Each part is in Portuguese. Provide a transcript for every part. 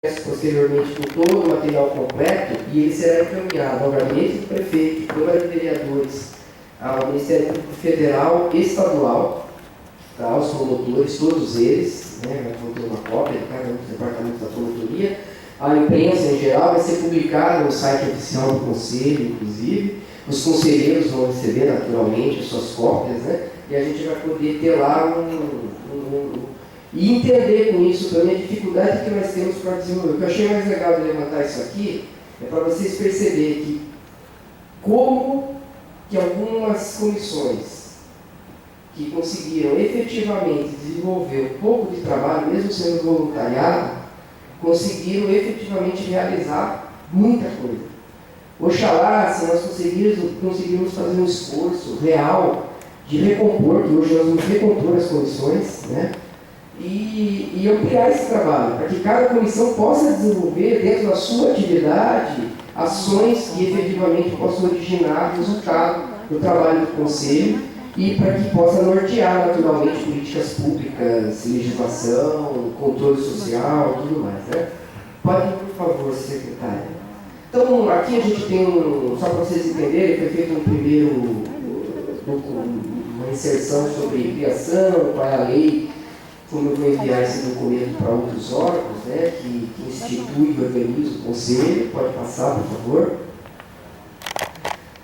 posteriormente com todo o material completo e ele será encaminhado ao gabinete do prefeito, Câmara de Vereadores, ao Ministério Público Federal e Estadual, tá, os promotores, todos eles, né, vão ter uma cópia de cada um dos departamentos da promotoria. A imprensa em geral vai ser publicada no site oficial do Conselho, inclusive. Os conselheiros vão receber naturalmente as suas cópias, né, e a gente vai poder ter lá e entender com isso também a dificuldade que nós temos para desenvolver. O que eu achei mais legal de levantar isso aqui é para vocês perceberem que como que algumas comissões que conseguiram efetivamente desenvolver um pouco de trabalho, mesmo sendo voluntariado, conseguiram efetivamente realizar muita coisa. Oxalá, se nós conseguirmos fazer um esforço real de recompor, que hoje nós vamos recompor as comissões, né? E ampliar esse trabalho, para que cada comissão possa desenvolver dentro da sua atividade ações que efetivamente possam originar resultado do trabalho do Conselho e para que possa nortear naturalmente políticas públicas, legislação, controle social e tudo mais, né? Pode, por favor, secretária. Então, aqui a gente tem, só para vocês entenderem, foi feito um primeiro, uma inserção sobre criação, qual é a lei, como eu vou enviar esse documento para outros órgãos, né, que institui e organiza o Conselho. Pode passar, por favor.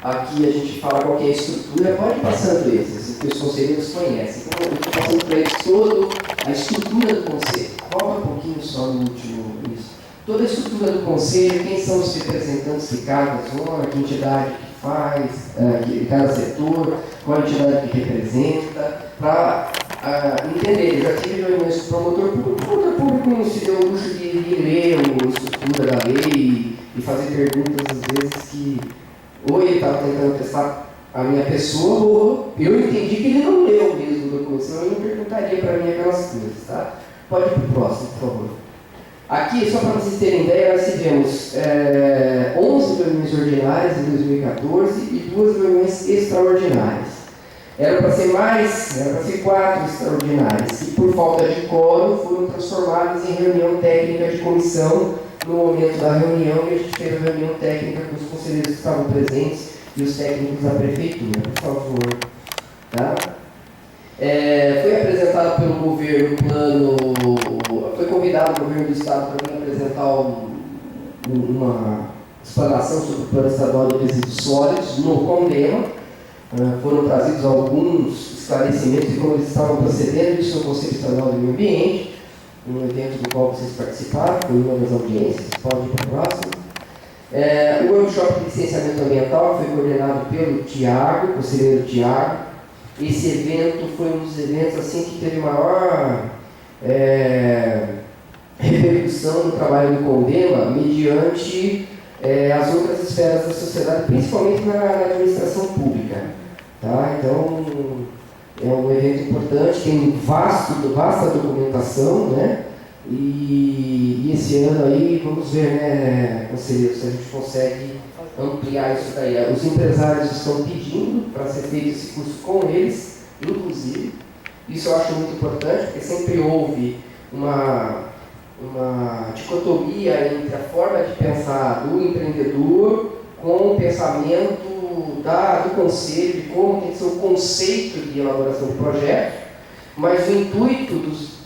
Aqui a gente fala qual que é a estrutura, pode ir passando esses, que os conselheiros conhecem. Então, eu estou passando para eles toda a estrutura do Conselho. Volta um pouquinho só no último, isso. Toda a estrutura do Conselho, quem são os representantes de cada zona, que entidade que faz, de cada setor, qual a entidade que representa, para entender. Já tive reuniões com o promotor público. O promotor público não se deu o luxo de ler a estrutura da lei e fazer perguntas, às vezes, que ou ele estava tentando testar a minha pessoa, ou eu entendi que ele não leu mesmo o documento, senão ele não perguntaria para mim aquelas coisas, tá? Pode ir para o próximo, por favor. Aqui, só para vocês terem ideia, nós tivemos 11 reuniões ordinárias em 2014 e 2 reuniões extraordinárias. Era para ser mais, era para ser 4 extraordinárias, e por falta de quórum foram transformadas em reunião técnica de comissão no momento da reunião, e a gente fez a reunião técnica com os conselheiros que estavam presentes e os técnicos da prefeitura, por favor. Tá? Foi apresentado pelo governo o plano, foi convidado o governo do estado para vir apresentar uma explanação sobre o plano estadual de resíduos sólidos no CONDEMA. Foram trazidos alguns esclarecimentos de como eles estavam procedendo, isso no Conselho Estadual do Meio Ambiente, um evento do qual vocês participaram, foi uma das audiências, pode ir para o próximo. O workshop de licenciamento ambiental foi coordenado pelo Tiago, o conselheiro Tiago. Esse evento foi um dos eventos assim, que teve maior repercussão no trabalho do CONDEMA, mediante as outras esferas da sociedade, principalmente na administração pública. Tá? Então, é um evento importante, tem vasta documentação, né? E esse ano aí, vamos ver, né, conselheiro, se a gente consegue ampliar isso daí. Os empresários estão pedindo para ser feito esse curso com eles, inclusive. Isso eu acho muito importante, porque sempre houve uma dicotomia entre a forma de pensar do empreendedor com o pensamento do conselho, de como tem que ser o conceito de elaboração de projeto, mas o intuito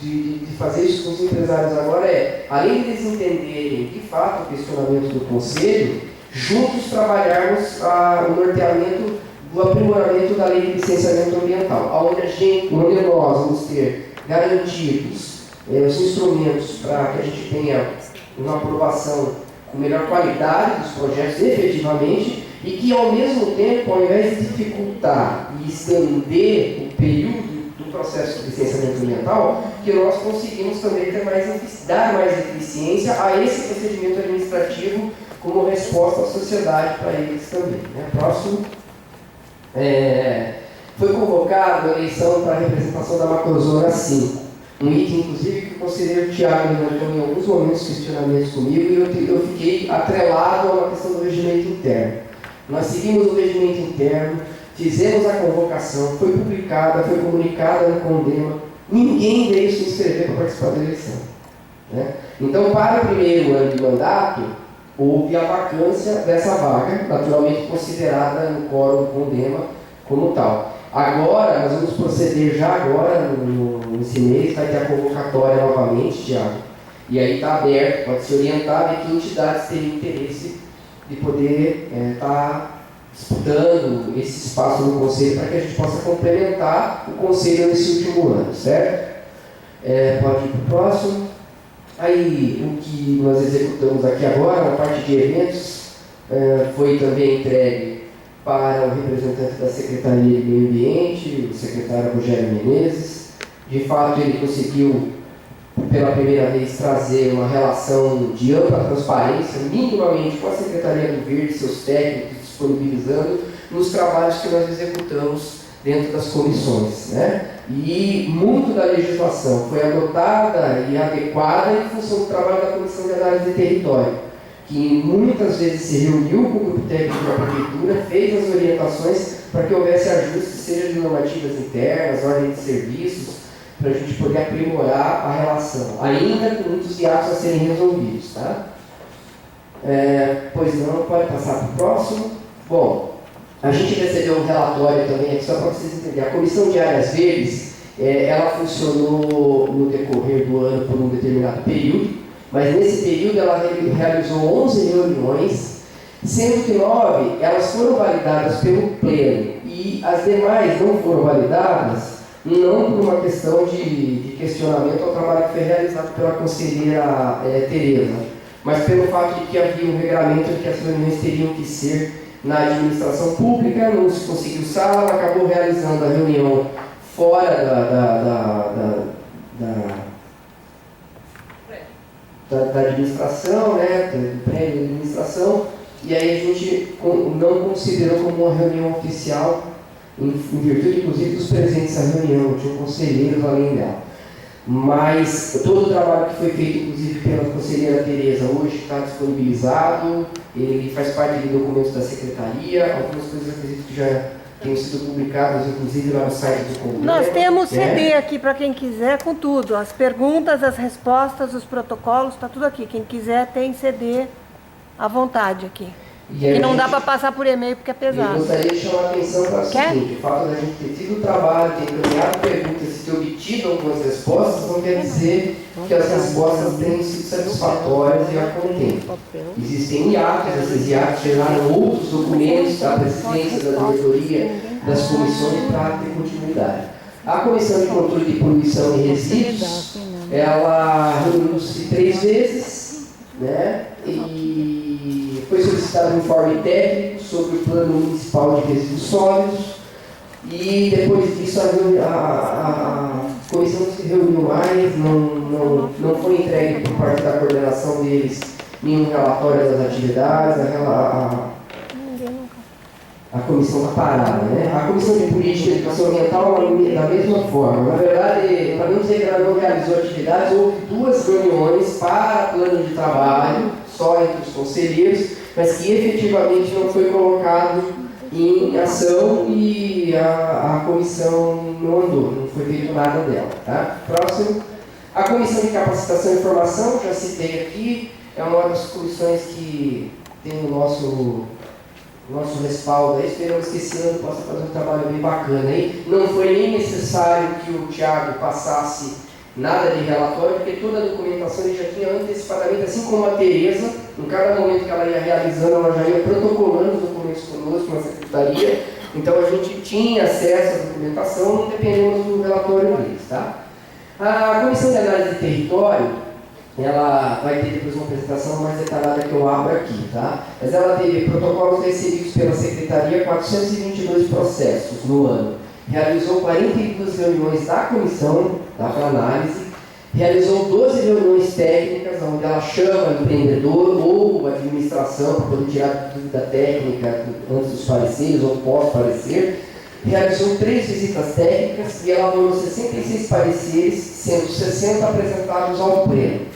de fazer isso com os empresários agora é, além de eles entenderem de fato o questionamento do conselho, juntos trabalharmos o norteamento do aprimoramento da lei de licenciamento ambiental, onde nós vamos ter garantidos os instrumentos para que a gente tenha uma aprovação com melhor qualidade dos projetos efetivamente e que ao mesmo tempo, ao invés de dificultar e estender o período do processo de licenciamento ambiental, que nós conseguimos também dar mais eficiência a esse procedimento administrativo como resposta à sociedade para eles também. Né? Próximo. Foi convocada a eleição para a representação da macrozona 5. Um item, inclusive, que o conselheiro Tiago levantou em alguns momentos questionamentos comigo e eu fiquei atrelado a uma questão do regimento interno. Nós seguimos o regimento interno, fizemos a convocação, foi publicada, foi comunicada no CONDEMA, ninguém veio se inscrever para participar da eleição. né? Então, para o primeiro ano de mandato, houve a vacância dessa vaga, naturalmente considerada no quórum do Condema como tal. Agora, nós vamos proceder já agora, nesse mês, vai ter a convocatória novamente, Tiago, e aí está aberto, pode se orientar de que entidades teriam interesse de poder estar disputando esse espaço no Conselho para que a gente possa complementar o Conselho nesse último ano, certo? Pode ir para o próximo. Aí, o que nós executamos aqui agora, na parte de eventos, foi também entregue para o representante da Secretaria de Meio Ambiente, o secretário Rogério Menezes. De fato, ele conseguiu, pela primeira vez, trazer uma relação de ampla transparência, minimamente com a Secretaria do Verde, seus técnicos, disponibilizando nos trabalhos que nós executamos dentro das comissões, né? E muito da legislação foi adotada e adequada em função do trabalho da Comissão de Análise de Território, que muitas vezes se reuniu com o grupo técnico da Prefeitura, fez as orientações para que houvesse ajustes, seja de normativas internas, ordem de serviços, para a gente poder aprimorar a relação, ainda com muitos hiatos a serem resolvidos, tá? Pois não, pode passar para o próximo. Bom, a gente recebeu um relatório também, aqui só para vocês entenderem. A Comissão de Áreas Verdes, ela funcionou no decorrer do ano por um determinado período, mas nesse período ela realizou 11 reuniões, sendo que 9 elas foram validadas pelo Pleno e as demais não foram validadas, não por uma questão de questionamento ao trabalho que foi realizado pela conselheira Tereza, mas pelo fato de que havia um regramento de que as reuniões teriam que ser na administração pública, não se conseguiu sala, ela acabou realizando a reunião fora da administração, né, do prédio da administração, e aí a gente não considerou como uma reunião oficial, em virtude inclusive dos presentes à reunião, tinham conselheiros além dela. Mas todo o trabalho que foi feito, inclusive pela conselheira Tereza, hoje está disponibilizado, ele faz parte de documentos da Secretaria, algumas coisas acredito que já tenham sido publicadas, inclusive lá no site do Conselho. Nós temos CD aqui para quem quiser, com tudo, as perguntas, as respostas, os protocolos, está tudo aqui. Quem quiser tem CD à vontade aqui. E não dá para passar por e-mail porque é pesado. Eu gostaria de chamar a atenção para o seguinte: o fato da gente ter tido o trabalho, ter encaminhado perguntas e ter obtido algumas respostas, não quer dizer que as respostas tenham sido satisfatórias e a contento. Existem hiatos, esses hiatos geraram outros documentos da presidência, da diretoria, das comissões para ter continuidade. A Comissão de Controle de Poluição e Resíduos, ela reuniu-se 3 vezes, né? E foi solicitado um informe técnico sobre o Plano Municipal de Resíduos Sólidos, e depois disso a comissão se reuniu mais, não foi entregue por parte da coordenação deles nenhum relatório das atividades, a comissão está parada, né? A Comissão de Política e Educação Ambiental da mesma forma. Na verdade, para não dizer que ela não realizou atividades, houve 2 reuniões para plano de trabalho, só entre os conselheiros, mas que efetivamente não foi colocado em ação e a comissão não andou, não foi feito nada dela. Tá? Próximo. A Comissão de Capacitação e Informação, já citei aqui, é uma das comissões que tem o nosso respaldo aí, esperamos que esse ano possa fazer um trabalho bem bacana aí. Não foi nem necessário que o Tiago passasse nada de relatório, porque toda a documentação ele já tinha antecipadamente, assim como a Tereza, em cada momento que ela ia realizando, ela já ia protocolando os documentos conosco na secretaria, então a gente tinha acesso à documentação, não dependemos do relatório deles, tá? A Comissão de Análise de Território, ela vai ter depois uma apresentação mais detalhada que eu abro aqui, tá? Mas ela teve protocolos recebidos pela Secretaria, 422 processos no ano. Realizou 42 reuniões da comissão, da análise, realizou 12 reuniões técnicas, onde ela chama o empreendedor ou a administração para poder tirar dúvida técnica antes dos pareceres ou pós-parecer. Realizou 3 visitas técnicas e elaborou 66 pareceres, sendo 60 apresentados ao Pleno.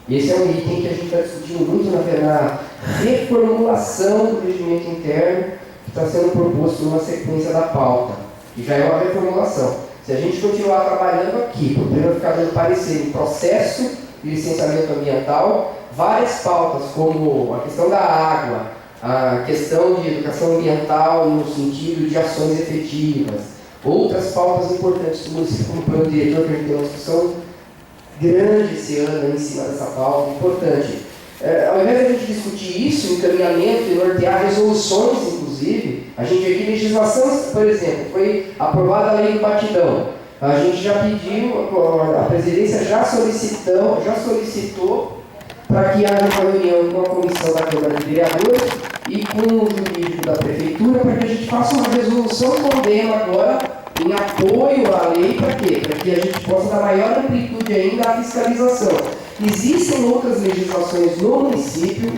Esse é um item que a gente está discutindo muito na reformulação do regimento interno que está sendo proposto numa sequência da pauta, que já é uma reformulação. Se a gente continuar trabalhando aqui, para o Pleno ficar dando parecer em processo de licenciamento ambiental, várias pautas, como a questão da água, a questão de educação ambiental no sentido de ações efetivas, outras pautas importantes do município, como o plano diretor, que a gente tem uma discussão grande esse ano em cima dessa pauta, importante. Ao invés de a gente discutir isso, encaminhamento e nortear resoluções, inclusive, a gente aqui, legislação, por exemplo, foi aprovada a lei do batidão. A gente já pediu, a presidência já solicitou para que haja uma reunião com a comissão da Câmara de Vereadores e com o jurídico da Prefeitura, para que a gente faça uma resolução condena agora em apoio à lei, para quê? Para que a gente possa dar maior amplitude ainda à fiscalização. Existem outras legislações no município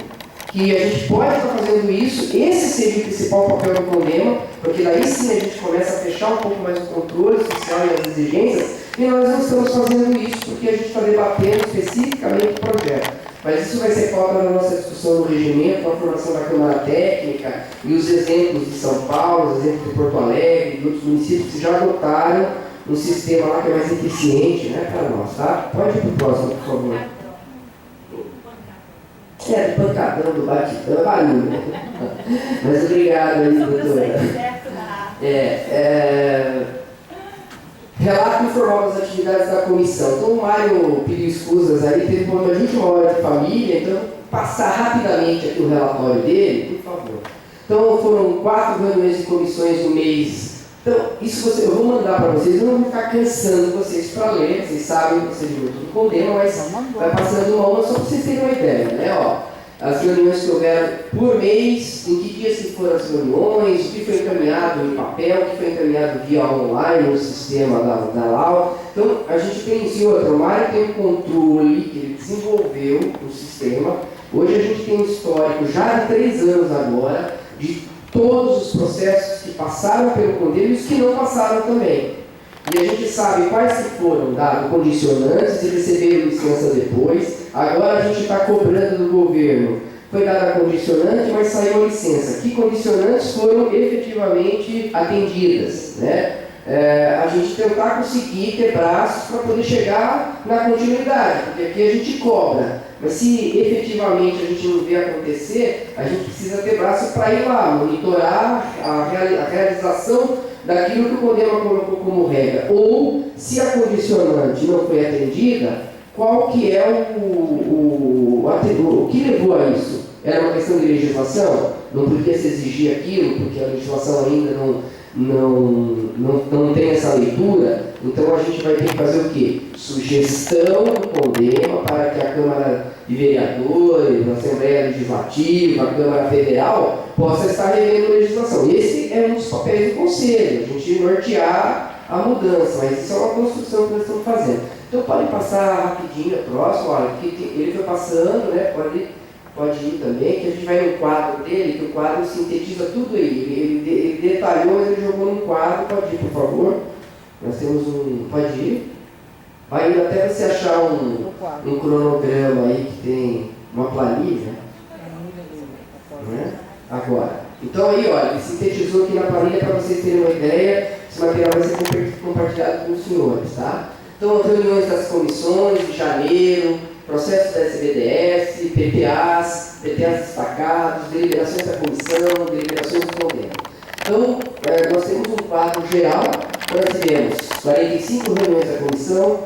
que a gente pode estar fazendo isso, esse seria o principal papel do CONDEMA, porque daí sim a gente começa a fechar um pouco mais o controle social e as exigências, e nós não estamos fazendo isso porque a gente está debatendo especificamente o projeto. Mas isso vai ser pauta da nossa discussão no regimento, a formação da Câmara Técnica e os exemplos de São Paulo, os exemplos de Porto Alegre, de outros municípios que já adotaram um sistema lá que é mais eficiente, né, para nós, tá? Pode ir para o próximo, por favor. Do pancadão, do batidão, barulho. Mas obrigado aí, doutora. Relato informal das atividades da comissão. Então o Mário pediu escusas aí, teve uma última hora de família, então passar rapidamente aqui o relatório dele, por favor. Então foram 4 reuniões de comissões no mês. Então, isso eu vou mandar para vocês, eu não vou ficar cansando vocês para ler, vocês sabem o procedimento do CONDEMA, mas vai passando uma só para vocês terem uma ideia, né? Ó, as reuniões que houveram por mês, em que dias que foram as reuniões, o que foi encaminhado em papel, o que foi encaminhado via online no sistema da LAU. Então, a gente tem em outro, o Mário tem um controle que ele desenvolveu no sistema. Hoje a gente tem um histórico já de 3 anos agora, de todos os processos que passaram pelo CONDEMA e os que não passaram também. E a gente sabe quais que foram dados condicionantes e receberam licença depois. Agora a gente está cobrando do governo. Foi dada a condicionante, mas saiu a licença. Que condicionantes foram efetivamente atendidas, né? A gente tentar conseguir ter braços para poder chegar na continuidade, porque aqui a gente cobra. Mas se efetivamente a gente não vê acontecer, a gente precisa ter braço para ir lá, monitorar a realização daquilo que o CONDEMA colocou como regra. Ou, se a condicionante não foi atendida, qual que é o que levou a isso? Era uma questão de legislação? Não podia se exigir aquilo, porque a legislação ainda não tem essa leitura? Então a gente vai ter que fazer o quê? Sugestão do CONDEMA para que a Câmara de Vereadores, a Assembleia Legislativa, a Câmara Federal possa estar revendo a legislação. Esse é um dos papéis do Conselho, a gente nortear a mudança, mas isso é uma construção que nós estamos fazendo. Então pode passar rapidinho a próxima, olha, que ele foi passando, né? Pode ir também, que a gente vai no quadro dele, que o quadro sintetiza tudo aí. Ele detalhou, mas ele jogou num quadro. Pode ir, por favor. Nós temos um. Pode ir. Vai indo até você achar um cronograma aí que tem uma planilha. Né? Agora. Então aí, olha, ele sintetizou aqui na planilha para vocês terem uma ideia. Esse material vai ser compartilhado com os senhores, tá? Então, reuniões das comissões de janeiro, processos da SBDS, PPAs destacados, deliberações da comissão, deliberações do CONDEMA. Então, nós temos um quadro geral, nós tivemos 45 reuniões da comissão,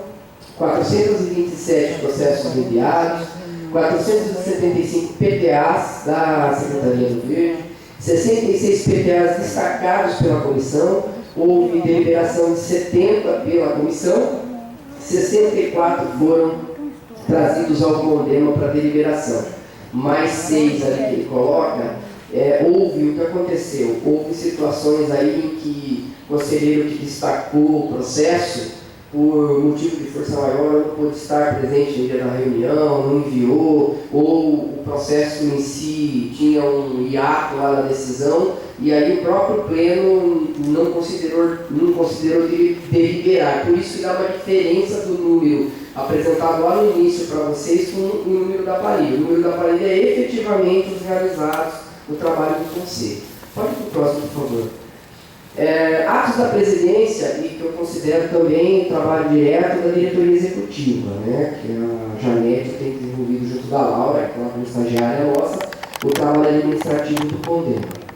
427 processos enviados, 475 PPAs da Secretaria do Verde, 66 PPAs destacados pela comissão, houve deliberação de 70 pela comissão, 64 foram trazidos ao CONDEMA para deliberação. Mais 6 ali que ele coloca, houve o que aconteceu. Houve situações aí em que o conselheiro que destacou o processo, por motivo de força maior, não pôde estar presente no dia da reunião, não enviou, ou o processo em si tinha um hiato lá na decisão, e aí o próprio pleno não considerou deliberar. Por isso que dá uma diferença do número apresentado lá no início para vocês com o número da planilha. O número da planilha é efetivamente os realizados no trabalho do Conselho. Pode ir para o próximo, por favor. Atos da presidência, e que eu considero também o trabalho direto da diretoria executiva, né, que é Janete tem desenvolvido junto da Laura, que é uma estagiária nossa, o trabalho administrativo do Condema.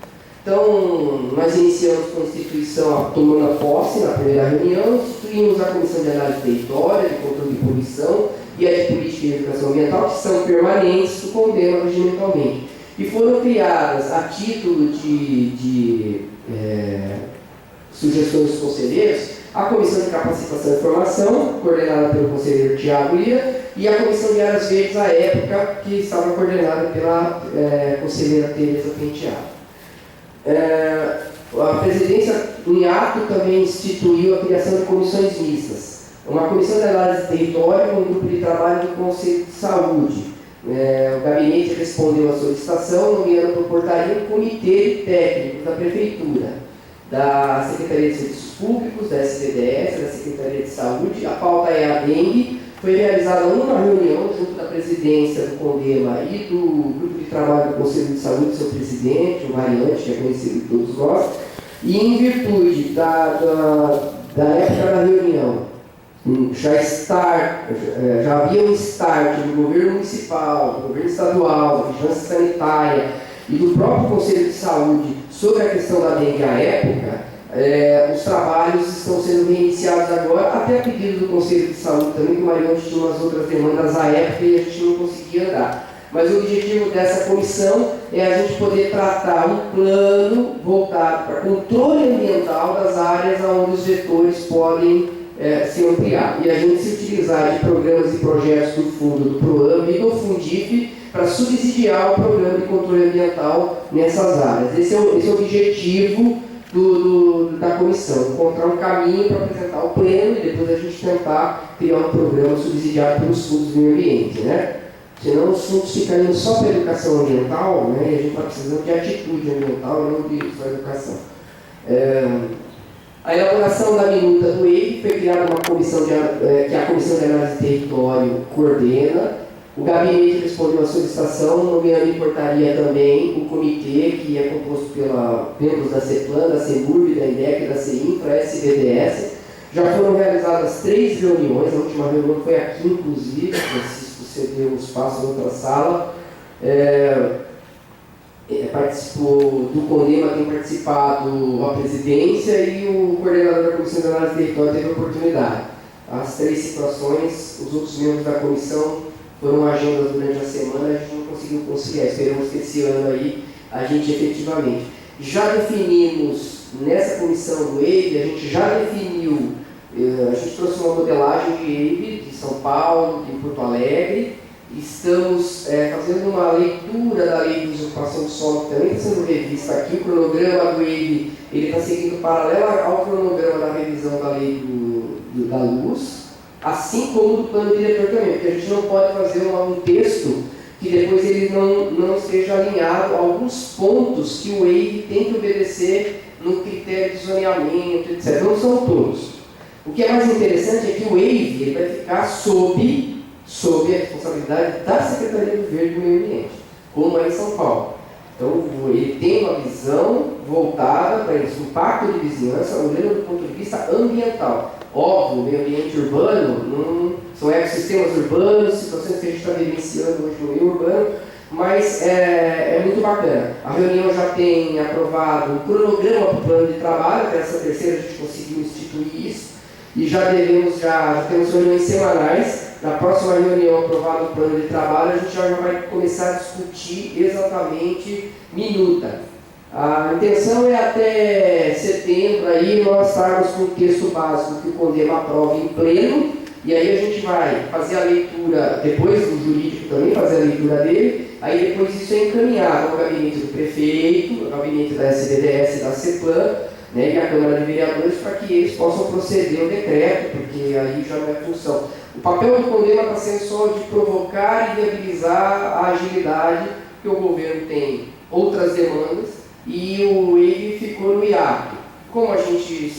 Então, nós iniciamos com a instituição tomando posse na primeira reunião, instituímos a Comissão de Análise de Território, de Controle de Poluição e a de Política e Educação Ambiental, que são permanentes do Condema regimentalmente. E foram criadas, a título de sugestões dos conselheiros, a Comissão de Capacitação e Formação, coordenada pelo conselheiro Tiago Lira, e a Comissão de Áreas Verdes, à época, que estava coordenada pela conselheira Tereza Penteado. A presidência, em ato, também instituiu a criação de comissões mistas. Uma comissão de análise de território com um grupo de trabalho do Conselho de Saúde. O gabinete respondeu à solicitação, nomeando por portaria um comitê técnico da Prefeitura, da Secretaria de Serviços Públicos, da SBDS, da Secretaria de Saúde. A pauta é a dengue. Foi realizada uma reunião junto da presidência do Condema e do grupo de trabalho do Conselho de Saúde, seu presidente, o Variante, que é conhecido de todos nós, e em virtude da época da reunião, já havia um start do governo municipal, do governo estadual, da vigilância sanitária e do próprio Conselho de Saúde sobre a questão da dengue à época. Os trabalhos estão sendo reiniciados agora, até a pedido do Conselho de Saúde também, que o Mariano tinha umas outras demandas à época e a gente não conseguia andar. Mas o objetivo dessa comissão é a gente poder tratar um plano voltado para controle ambiental das áreas onde os vetores podem se ampliar. E a gente se utilizar de programas e projetos do fundo do PROAMB e do Fundif para subsidiar o programa de controle ambiental nessas áreas. Esse é o objetivo da comissão, encontrar um caminho para apresentar o pleno e depois a gente tentar criar um programa subsidiado pelos fundos do meio ambiente, né? Senão os fundos ficariam só para a educação ambiental, né? E a gente está precisando de atitude ambiental e não de só educação. A elaboração da minuta do EIC foi criada uma comissão que a Comissão de Análise de Território coordena. O gabinete respondeu à solicitação, nomeando em portaria também o comitê, que é composto por membros da CEPLAN, da CEMURB, da INDEC, da CEINFRA, SBDS. Já foram realizadas 3 reuniões, a última reunião foi aqui, inclusive, Francisco cedeu um espaço em outra sala. Participou do Condema, tem participado a presidência e o coordenador da Comissão de Análise de Território teve a oportunidade. As 3 situações, os outros membros da comissão foram agendas durante a semana, a gente não conseguiu conciliar. Esperamos que esse ano aí a gente efetivamente. Já definimos, nessa comissão do EIB, a gente já definiu, a gente trouxe uma modelagem de EIB de São Paulo, de Porto Alegre. Estamos fazendo uma leitura da lei de usurpação do solo, que também está sendo revista aqui. O cronograma do EIB está seguindo paralelo ao cronograma da revisão da lei da luz, assim como do plano diretor também, porque a gente não pode fazer um texto que depois ele não esteja alinhado a alguns pontos que o EIB tem que obedecer no critério de zoneamento, etc. Não são todos. O que é mais interessante é que o EIB ele vai ficar sob a responsabilidade da Secretaria do Verde e do Meio Ambiente, como é em São Paulo. Então, ele tem uma visão voltada para isso, o pacto de vizinhança, olhando do ponto de vista ambiental. Óbvio, o meio ambiente urbano, são ecossistemas urbanos, situações que a gente está vivenciando hoje no meio urbano, mas é muito bacana. A reunião já tem aprovado o cronograma para o plano de trabalho, para essa terceira a gente conseguiu instituir isso, e já temos reuniões semanais. Na próxima reunião aprovada o plano de trabalho, a gente já vai começar a discutir exatamente minuta. A intenção é até setembro aí nós estarmos com o texto básico que o Condema aprova em pleno, e aí a gente vai fazer a leitura, depois do jurídico também fazer a leitura dele, aí depois isso é encaminhado ao gabinete do prefeito, ao gabinete da SBDS e da CEPLAN, né, e a Câmara de Vereadores, para que eles possam proceder ao decreto, porque aí já não é função. O papel do Condema está sendo só de provocar e viabilizar a agilidade, que o governo tem outras demandas, e o EIB ficou no hiato. Como a gente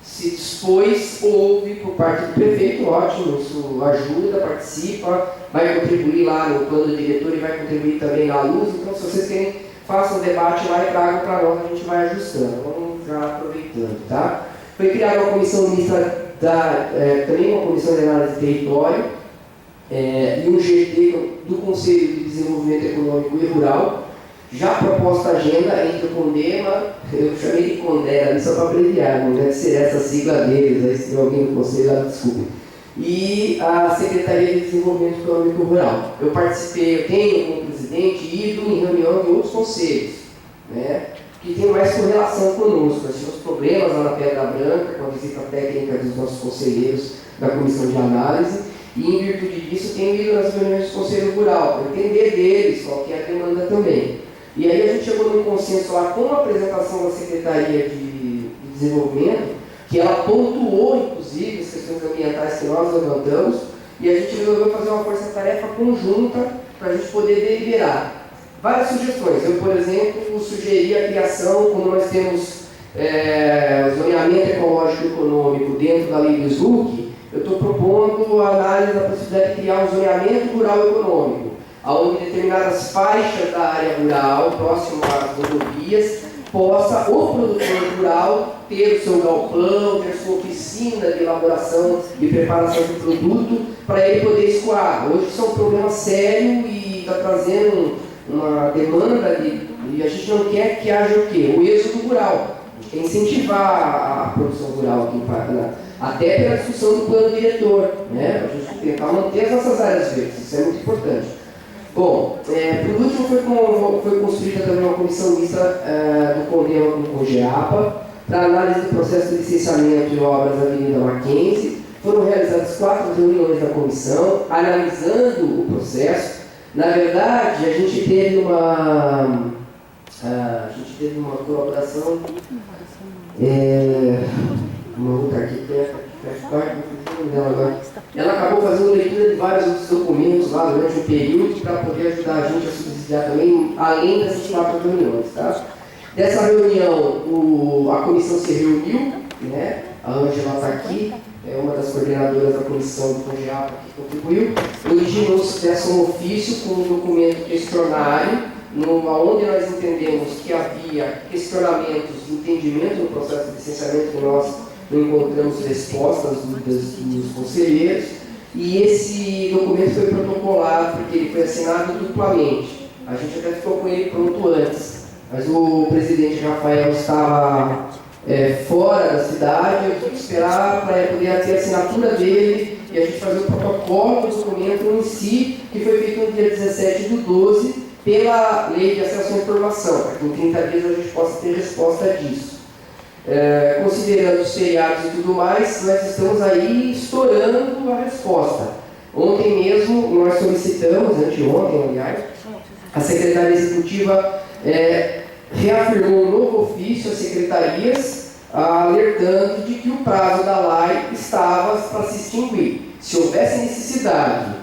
se dispôs, houve por parte do prefeito, ótimo, isso ajuda, participa, vai contribuir lá no plano diretor e vai contribuir também na luz. Então, se vocês querem, façam um debate lá e tragam para nós, a gente vai ajustando. Vamos já aproveitando, tá? Foi criada uma comissão mista, também uma comissão de análise de território, e um GT do Conselho de Desenvolvimento Econômico e Rural. Já proposta a agenda entre o CONDEMA, eu chamei de CONDERA, só para abreviar, não deve ser essa sigla deles, aí se tem alguém no Conselho, lá, desculpe. E a Secretaria de Desenvolvimento Econômico e Rural. Eu participei, eu tenho como presidente ido em reunião de outros conselhos, né, que tem mais correlação conosco. Nós tivemos problemas lá na Pedra Branca, com a visita técnica dos nossos conselheiros da Comissão de Análise, e em virtude disso tenho ido nas reuniões do Conselho Rural, para entender deles qual que é a demanda também. E aí a gente chegou num consenso lá com a apresentação da Secretaria de Desenvolvimento, que ela pontuou, inclusive, as questões ambientais que nós levantamos, e a gente resolveu fazer uma força-tarefa conjunta para a gente poder deliberar. Várias sugestões. Eu, por exemplo, sugeri a criação, como nós temos zoneamento ecológico e econômico dentro da lei do SNUC, eu estou propondo a análise da possibilidade de criar um zoneamento rural econômico, onde determinadas faixas da área rural, próximo às rodovias, possa o produtor rural ter o seu galpão, ter sua oficina de elaboração e preparação do produto, para ele poder escoar. Hoje isso é um problema sério e está trazendo uma demanda e a gente não quer que haja o quê? O êxodo rural. A gente quer incentivar a produção rural aqui em Paraná, até pela discussão do plano diretor, né? A gente tentar manter as nossas áreas verdes, isso é muito importante. Bom, por último foi construída também uma comissão mista do CONDEMA com o COGEAPA para análise do processo de licenciamento de obras da Avenida Mackenzie. Foram realizadas 4 reuniões da comissão, analisando o processo. Na verdade, a gente teve uma colaboração, uma outra arquiteta, ela acabou fazendo leitura de vários outros documentos lá durante o período para poder ajudar a gente a subsidiar também, além dessas 4 reuniões. Tá? Dessa reunião, a comissão se reuniu, né? A Ângela está aqui, é uma das coordenadoras da comissão do COGEAPA que contribuiu. Originou-se dessa um ofício com um documento questionário, onde nós entendemos que havia questionamentos de entendimento no processo de licenciamento que nós não encontramos respostas, dúvidas dos conselheiros, e esse documento foi protocolado porque ele foi assinado duplamente. A gente até ficou com ele pronto antes, mas o presidente Rafael estava fora da cidade, eu tive que esperar para poder ter a assinatura dele e a gente fazer o protocolo do documento em si, que foi feito no dia 17/12 pela Lei de Acesso à Informação, para que em 30 dias a gente possa ter resposta disso. Considerando os feriados e tudo mais, nós estamos aí estourando a resposta. Ontem mesmo nós solicitamos, anteontem aliás, a Secretaria Executiva reafirmou um novo ofício às secretarias, alertando de que o prazo da LAI estava para se extinguir. Se houvesse necessidade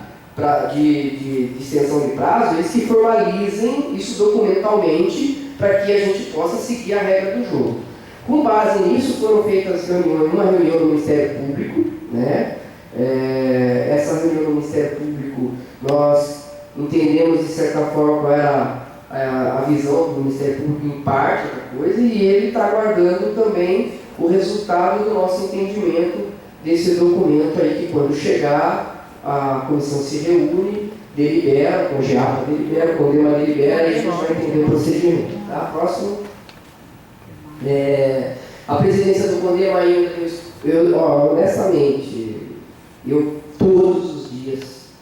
de extensão de prazo, eles que formalizem isso documentalmente para que a gente possa seguir a regra do jogo. Com base nisso, foram feitas uma reunião do Ministério Público, né? Essa reunião do Ministério Público, nós entendemos de certa forma qual era a visão do Ministério Público em parte da coisa, e ele está aguardando também o resultado do nosso entendimento desse documento aí, que quando chegar, a comissão se reúne, delibera, o COGEAPA delibera, o CONDEMA delibera, e a gente vai entender o procedimento. Tá? Próximo. A presidência do CONDEMA ainda, honestamente, eu todos os dias,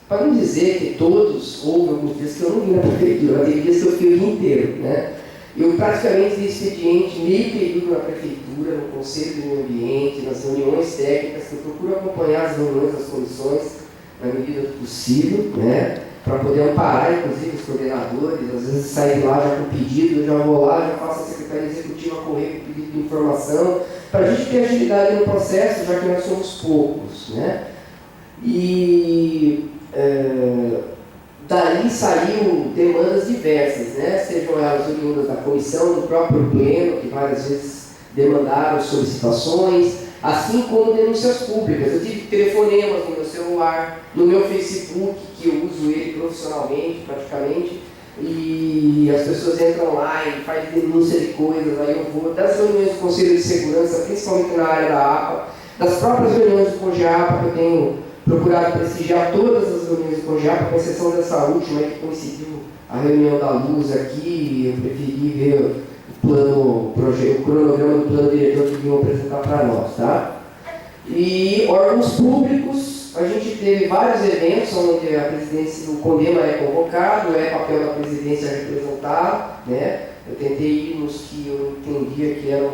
para não dizer que todos, houve alguns dias que eu não vim na prefeitura, teve dias que eu fiquei o dia inteiro, né? Eu praticamente dei expediente meio período na prefeitura, no Conselho do Meio Ambiente, nas reuniões técnicas, que eu procuro acompanhar as reuniões das comissões na medida do possível, né? Para poder amparar, inclusive, os coordenadores, às vezes sair lá já com pedido, eu já vou lá, já faço a Secretaria Executiva correr com pedido de informação, para a gente ter agilidade no processo, já que nós somos poucos, né? E daí saiu demandas diversas, né? Sejam elas oriundas da comissão, do próprio pleno, que várias vezes demandaram solicitações, assim como denúncias públicas. Eu tive telefonemas no meu celular, no meu Facebook, que eu uso ele profissionalmente, praticamente, e as pessoas entram lá e fazem denúncia de coisas, aí eu vou das reuniões do Conselho de Segurança, principalmente na área da APA, das próprias reuniões do COGEAPA, que eu tenho procurado prestigiar todas as reuniões do CONGEAPA, com exceção dessa última que coincidiu a reunião da Luz aqui. Eu preferi ver o cronograma do plano diretor que vinham apresentar para nós, tá? E órgãos públicos, a gente teve vários eventos onde a presidência, o CONDEMA é convocado, é papel da presidência representar, né? Eu tentei ir nos que eu entendia que eram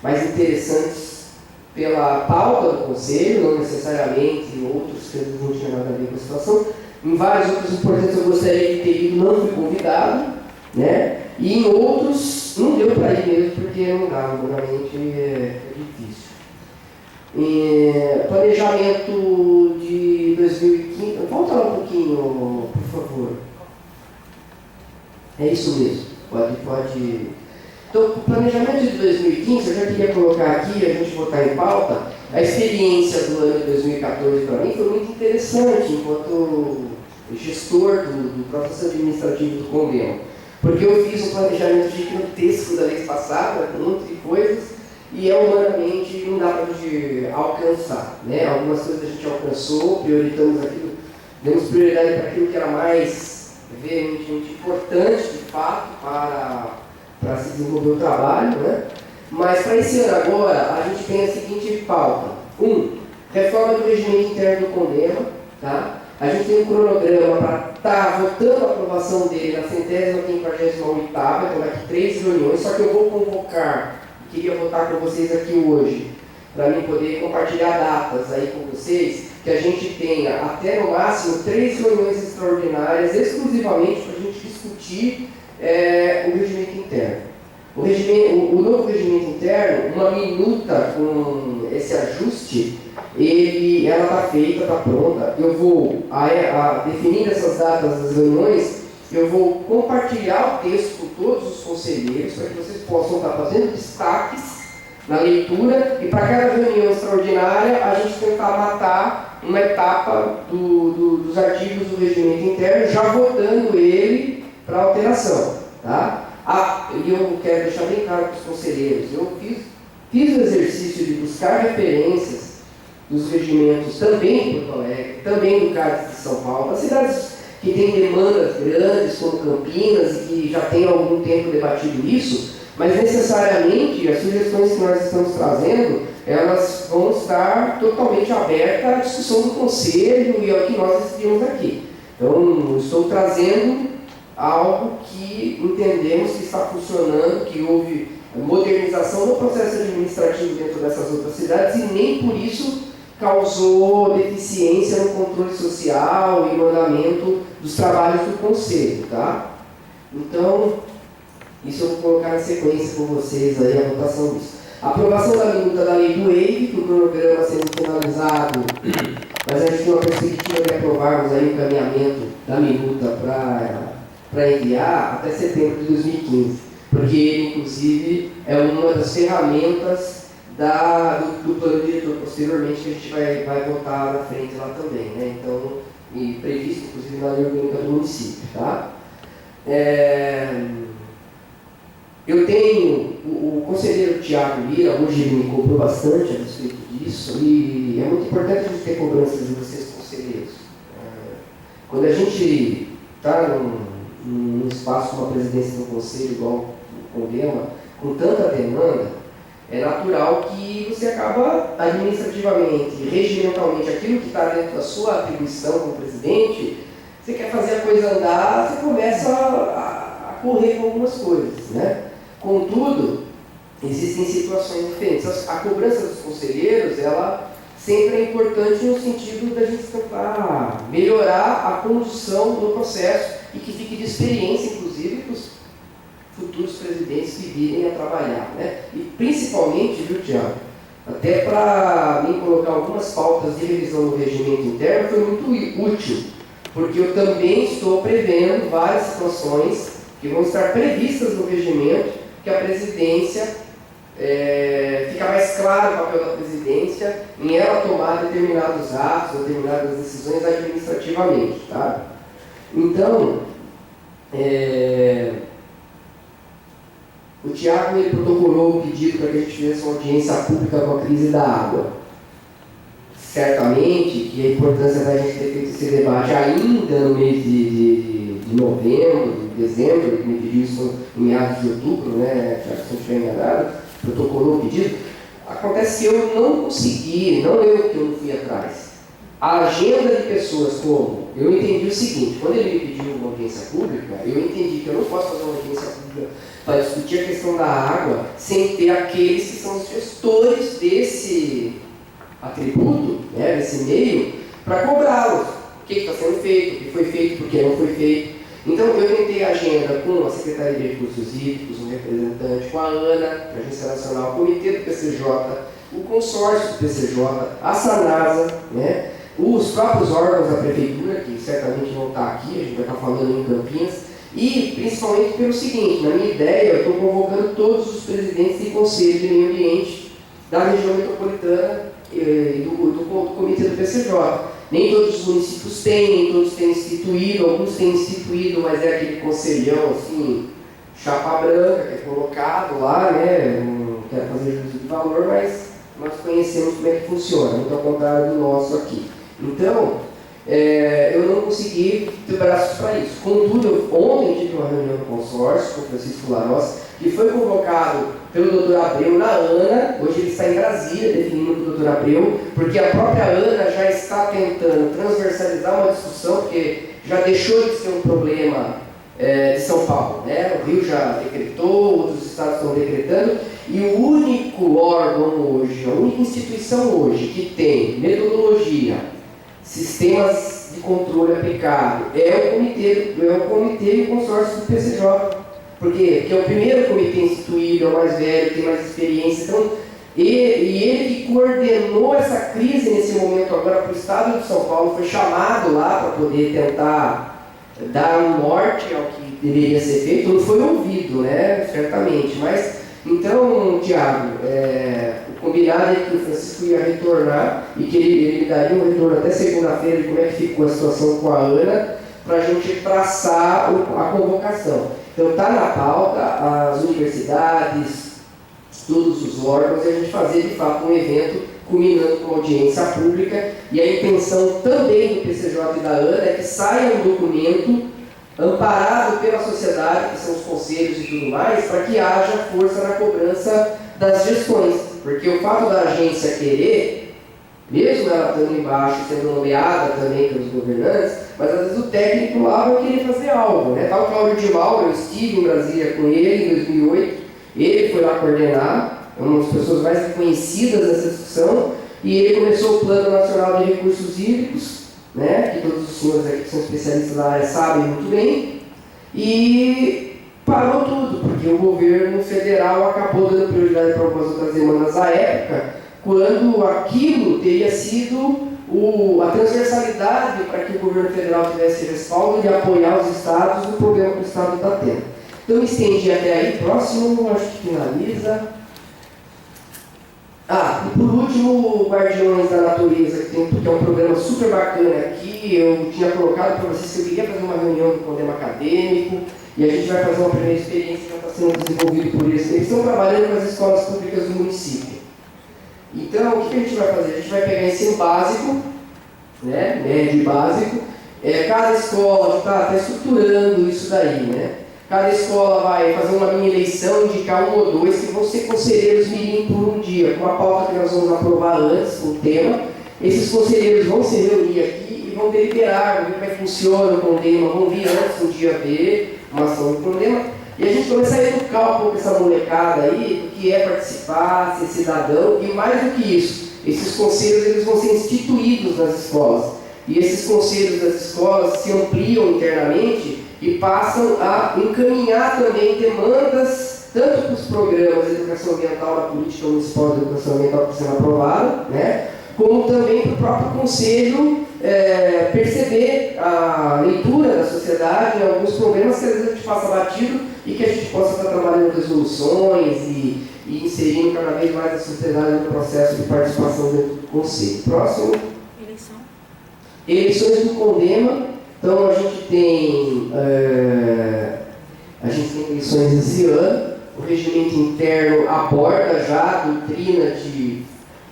mais interessantes pela pauta do Conselho, não necessariamente outros que não tinham nada a ver com a situação. Em vários outros importantes eu gostaria de ter ido, não fui convidado, né? E em outros não deu para ir mesmo, porque não dá, realmente é difícil. Planejamento de 2015, volta lá um pouquinho, por favor. É isso mesmo, pode. Então, o planejamento de 2015, eu já queria colocar aqui, a gente botar em pauta, a experiência do ano de 2014 para mim foi muito interessante, enquanto gestor do processo administrativo do CONDEMA. Porque eu fiz um planejamento gigantesco da vez passada, com um monte de coisas, e humanamente não dá para a gente alcançar, né? Algumas coisas a gente alcançou, priorizamos aquilo, demos prioridade para aquilo que era mais veementemente importante, de fato, para se desenvolver o trabalho, né? Mas para esse ano agora, a gente tem a seguinte pauta. Reforma do regimento interno do CONDEMA, tá? A gente tem um cronograma para estar votando a aprovação dele na 158ª, então daqui 3 reuniões, só que eu vou convocar, queria votar com vocês aqui hoje, para mim poder compartilhar datas aí com vocês, que a gente tenha até no máximo 3 reuniões extraordinárias, exclusivamente para a gente discutir o regimento interno. O novo regimento interno, uma minuta com esse ajuste, ela está feita, está pronta. Eu vou, definindo essas datas das reuniões, eu vou compartilhar o texto com todos os conselheiros, para que vocês possam estar fazendo destaques na leitura, e para cada reunião extraordinária, a gente tentar matar uma etapa dos artigos do regimento interno, já votando ele para alteração. Tá? E eu quero deixar bem claro para os conselheiros, eu fiz o exercício de buscar referências dos regimentos também em Porto Alegre, também no caso de São Paulo, as cidades que têm demandas grandes, como Campinas, e que já tem há algum tempo debatido isso, mas necessariamente as sugestões que nós estamos trazendo, elas vão estar totalmente abertas à discussão do Conselho e ao que nós decidimos aqui. Então, estou trazendo algo que entendemos que está funcionando, que houve modernização do processo administrativo dentro dessas outras cidades e nem por isso causou deficiência no controle social e no andamento dos trabalhos do Conselho, tá? Então, isso eu vou colocar em sequência com vocês aí, a votação disso. Aprovação da minuta da lei do EIV, que o cronograma sendo finalizado, mas a gente tem uma perspectiva de aprovarmos aí o encaminhamento da minuta para enviar até setembro de 2015, porque ele, inclusive, é uma das ferramentas do plano diretor posteriormente, que a gente vai votar na frente lá também, né? Então, e previsto, inclusive, na lei orgânica do município, tá? Eu tenho, o conselheiro Tiago Lira, hoje ele me cobrou bastante a respeito disso, e é muito importante a gente ter cobranças de vocês, conselheiros. Quando a gente está num espaço com uma presidência do conselho, igual o CONDEMA, com tanta demanda, é natural que você acaba administrativamente, regimentalmente, aquilo que está dentro da sua atribuição como presidente, você quer fazer a coisa andar, você começa a correr com algumas coisas, né? Contudo, existem situações diferentes. A cobrança dos conselheiros, ela sempre é importante no sentido da gente tentar melhorar a condução do processo e que fique de experiência, inclusive, para os futuros presidentes que virem a trabalhar, né? E principalmente, viu, Tiago, até para mim colocar algumas pautas de revisão do regimento interno foi muito útil, porque eu também estou prevendo várias situações que vão estar previstas no regimento, que a presidência, fica mais claro o papel da presidência em ela tomar determinados atos, determinadas decisões administrativamente, tá? Então, o Tiago ele protocolou o pedido para que a gente fizesse uma audiência pública com a crise da água. certamente que a importância da gente ter feito esse debate ainda no mês de novembro, de dezembro, que me pediu isso em meados de outubro, né, já que se não estiver enganado, protocolou o pedido. Acontece que eu não consegui, não eu que eu não fui atrás. A agenda de pessoas como, eu entendi o seguinte, quando ele me pediu uma audiência pública, eu entendi que eu não posso fazer uma audiência pública para discutir a questão da água sem ter aqueles que são os gestores desse atributo, né, desse meio, para cobrá-los. O que está sendo feito, o que foi feito, por que não foi feito. Então eu tentei a agenda com a Secretaria de Recursos Hídricos, um representante, com a ANA, a Agência Nacional, o Comitê do PCJ, o consórcio do PCJ, a SANASA, né, os próprios órgãos da Prefeitura, que certamente vão estar aqui, a gente vai estar falando em Campinas, e principalmente pelo seguinte, na minha ideia, eu estou convocando todos os presidentes de conselho de meio ambiente da região metropolitana e do comitê do PCJ. Nem todos os municípios têm, nem todos têm instituído, alguns têm instituído, mas é aquele conselhão assim, chapa branca, que é colocado lá, né? Não quero fazer juízo de valor, mas nós conhecemos como é que funciona, muito ao contrário do nosso aqui. Então, eu não consegui ter braços para isso. Contudo, ontem tive uma reunião do consórcio com o Francisco Larossi, que foi convocado pelo Dr. Abreu na ANA, hoje ele está em Brasília definindo com o Dr. Abreu, porque a própria ANA já está tentando transversalizar uma discussão, porque já deixou de ser um problema de São Paulo, né? O Rio já decretou, outros estados estão decretando, e o único órgão hoje, a única instituição hoje que tem metodologia, sistemas de controle aplicado, é o comitê e o consórcio do PCJ. Por quê? Porque é o primeiro comitê instituído, é o mais velho, tem mais experiência. Então, ele que coordenou essa crise nesse momento agora para o estado de São Paulo, foi chamado lá para poder tentar dar um norte ao que deveria ser feito, não foi ouvido, né? Certamente. Mas, então, Tiago, o combinado é que o Francisco ia retornar e que ele daria um retorno até segunda-feira de como é que ficou a situação com a ANA, para a gente traçar a convocação. Então está na pauta as universidades, todos os órgãos, e a gente fazer de fato um evento culminando com audiência pública, e a intenção também do PCJ e da ANA é que saia um documento amparado pela sociedade, que são os conselhos e tudo mais, para que haja força na cobrança das gestões, porque o fato da agência querer, mesmo ela estando embaixo, sendo nomeada também pelos governantes, mas às vezes o técnico lá vai querer fazer algo, né? Tal Cláudio de Mauro, eu estive em Brasília com ele em 2008, ele foi lá coordenar, é uma das pessoas mais reconhecidas dessa discussão, e ele começou o Plano Nacional de Recursos Hídricos, né? Que todos os senhores aqui que são especialistas na área sabem muito bem, e parou tudo, porque o governo federal acabou dando prioridade para algumas outras demandas à época, quando aquilo teria sido a transversalidade para que o governo federal tivesse respaldo de apoiar os estados no problema que o estado está tendo. Então, me estendi até aí. Próximo, acho que finaliza. E por último, o Guardiões da Natureza, que é um programa super bacana aqui. Eu tinha colocado para vocês que eu queria fazer uma reunião do Condema Acadêmico, e a gente vai fazer uma primeira experiência que já está sendo desenvolvida por eles. Eles estão trabalhando com as escolas públicas do município. Então, o que a gente vai fazer? A gente vai pegar ensino básico, né, médio e básico, cada escola está estruturando isso daí, né? Cada escola vai fazer uma mini eleição, indicar um ou dois que vão ser conselheiros mirim por um dia, com a pauta que nós vamos aprovar antes, o tema. Esses conselheiros vão se reunir aqui e vão deliberar, vão ver como é que funciona o Condema, vão vir antes um dia ver uma ação do Condema. E a gente começa a educar um pouco essa molecada aí do que é participar, ser cidadão, e mais do que isso, esses conselhos eles vão ser instituídos nas escolas. E esses conselhos das escolas se ampliam internamente e passam a encaminhar também demandas, tanto para os programas de educação ambiental da política municipal de educação ambiental que estão sendo aprovados, né, como também para o próprio conselho perceber a leitura da sociedade em alguns problemas que às vezes a gente passa batido e que a gente possa estar trabalhando resoluções e inserindo cada vez mais a sociedade no processo de participação dentro do conselho. Próximo. Eleições do Condema. Então a gente tem eleições esse ano. O regimento interno aborda já a doutrina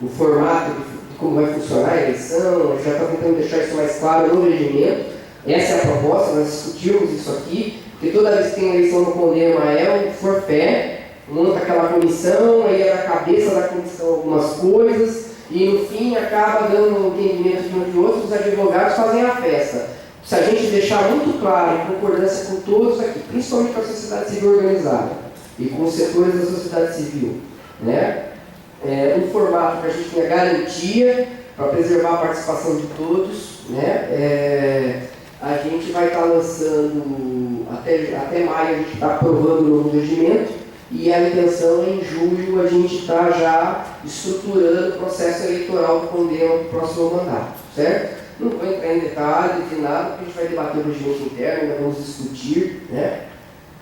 o formato do como vai funcionar a eleição, já está tentando deixar isso mais claro no regimento. Essa é a proposta, nós discutimos isso aqui, porque toda vez que tem eleição no Condema é um forfé, monta aquela comissão, aí é na cabeça da comissão algumas coisas, e no fim acaba dando um entendimento de um de outro, os advogados fazem a festa. Se a gente deixar muito claro, em concordância com todos aqui, principalmente com a sociedade civil organizada e com os setores da sociedade civil, né? Um formato que a gente tenha garantia para preservar a participação de todos, né? A gente vai estar lançando, até maio a gente está aprovando o novo regimento, e a intenção é em julho a gente está já estruturando o processo eleitoral do Condema para o próximo mandato, certo? Não vou entrar em detalhes de nada, porque a gente vai debater o regimento interno, ainda vamos discutir, né?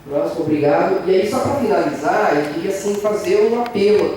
Próximo, obrigado. E aí, só para finalizar, eu queria assim, fazer um apelo